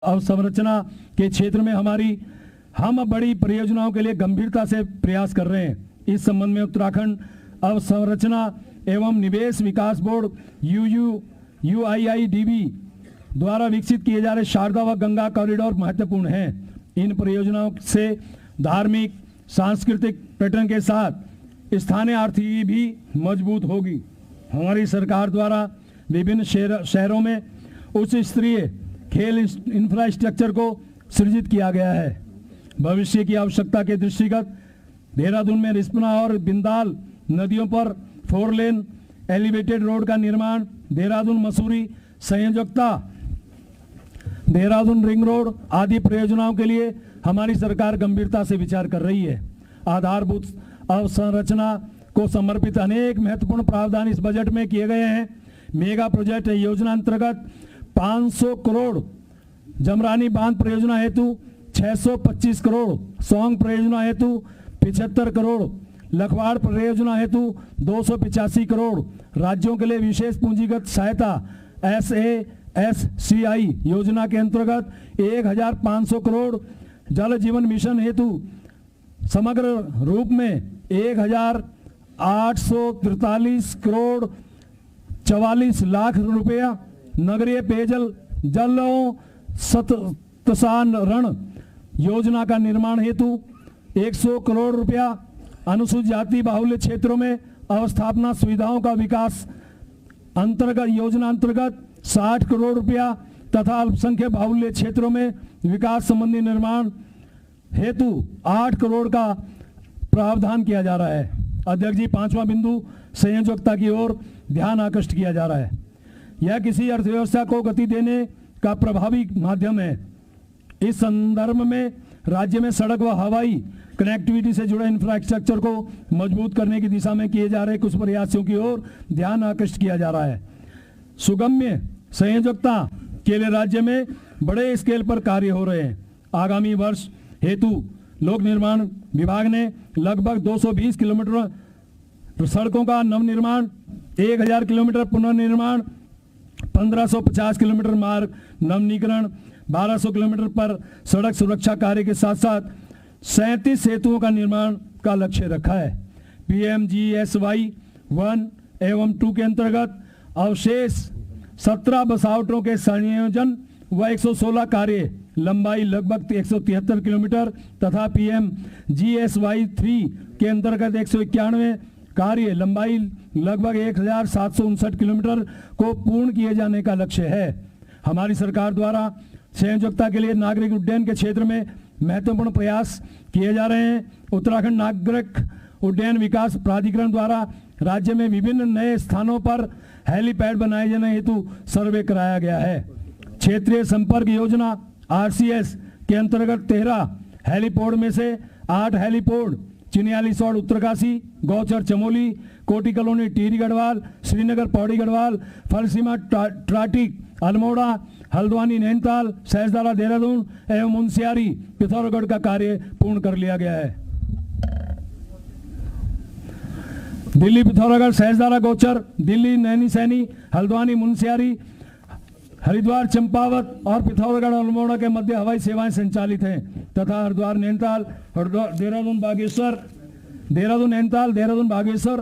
अवसंरचना के क्षेत्र में हम बड़ी परियोजनाओं के लिए गंभीरता से प्रयास कर रहे हैं। इस संबंध में उत्तराखंड अवसंरचना एवं निवेश विकास बोर्ड UIIDB द्वारा विकसित किए जा रहे शारदा व गंगा कॉरिडोर महत्वपूर्ण हैं। इन परियोजनाओं से धार्मिक सांस्कृतिक पर्यटन के साथ स्थानीय आर्थिकी भी मजबूत होगी। हमारी सरकार द्वारा विभिन्न शहरों में उच्च स्तरीय खेल इंफ्रास्ट्रक्चर को सृजित किया गया है। भविष्य की आवश्यकता के दृष्टिगत देहरादून में रिस्पना और बिंदाल नदियों पर 4 लेन एलिवेटेड रोड का निर्माण, देहरादून मसूरी संयोजकता, देहरादून रिंग रोड आदि परियोजनाओं के लिए हमारी सरकार गंभीरता से विचार कर रही है। आधारभूत अवसंरचना को समर्पित अनेक महत्वपूर्ण प्रावधान इस बजट में किए गए हैं। मेगा प्रोजेक्ट योजना अंतर्गत 500 करोड़ जमरानी बांध परियोजना हेतु 625 करोड़, सौंग परियोजना हेतु 75 करोड़, लखवाड़ परियोजना हेतु 285 करोड़, राज्यों के लिए विशेष पूंजीगत सहायता SASCI योजना के अंतर्गत 1500 करोड़, जल जीवन मिशन हेतु समग्र रूप में 1843 करोड़ 44 लाख रुपया, नगरीय पेयजल जल सतसान योजना का निर्माण हेतु 100 करोड़ रुपया, अनुसूचित जाति बाहुल्य क्षेत्रों में अवस्थापना सुविधाओं का विकास अंतर्गत योजना अंतर्गत 60 करोड़ रुपया तथा अल्पसंख्यक बाहुल्य क्षेत्रों में विकास संबंधी निर्माण हेतु 8 करोड़ का प्रावधान किया जा रहा है। अध्यक्ष जी, 5वां बिंदु संयोजकता की ओर ध्यान आकृष्ट किया जा रहा है। यह किसी अर्थव्यवस्था को गति देने का प्रभावी माध्यम है। इस संदर्भ में राज्य में सड़क व हवाई कनेक्टिविटी से जुड़े इंफ्रास्ट्रक्चर को मजबूत करने की दिशा में किए जा रहे कुछ प्रयासों की ओर ध्यान आकृष्ट किया जा रहा है। सुगम्य संयोजकता के लिए राज्य में बड़े स्केल पर कार्य हो रहे हैं। आगामी वर्ष हेतु लोक निर्माण विभाग ने लगभग 220 किलोमीटर सड़कों का नवनिर्माण, 1000 किलोमीटर पुनर्निर्माण, 1550 किलोमीटर मार्ग नवनीकरण, 1200 किलोमीटर पर सड़क सुरक्षा कार्य के साथ साथ 37 सेतुओं का निर्माण का लक्ष्य रखा है। PMGSY 1 एवं 2 के अंतर्गत अवशेष 17 बसावटों के संयोजन व 116 कार्य लंबाई लगभग 173 किलोमीटर तथा PMGSY 3 के अंतर्गत 191 कार्य लंबाई लगभग 1759 किलोमीटर को पूर्ण किए जाने का लक्ष्य है। हमारी सरकार द्वारा संयोजकता के लिए नागरिक उड्डयन के क्षेत्र में महत्वपूर्ण प्रयास किए जा रहे हैं। उत्तराखंड नागरिक उड्डयन विकास प्राधिकरण द्वारा राज्य में विभिन्न नए स्थानों पर हेलीपैड बनाए जाने हेतु सर्वे कराया गया है। क्षेत्रीय संपर्क योजना RCS के अंतर्गत 13 हेलीपोर्ट में से 8 हेलीपोर्ट चिनियालीसौड़ उत्तरकाशी, गौचर चमोली, कोटी कॉलोनी टिहरी गढ़वाल, श्रीनगर पौड़ी गढ़वाल, फलसीमा ट्राटिक अल्मोड़ा, हल्द्वानी नैनीताल, सहसदारा देहरादून एवं मुनस्यारी पिथौरागढ़ का कार्य पूर्ण कर लिया गया है। दिल्ली पिथौरागढ़ सहसदारा गौचर, दिल्ली नैनी सैनी, हल्द्वानी मुनस्यारी, हरिद्वार चंपावत और पिथौरागढ़ अल्मोड़ा के मध्य हवाई सेवाएं संचालित हैं तथा हरिद्वार नैनीताल, देहरादून बागेश्वर, देहरादून नैनीताल, देहरादून बागेश्वर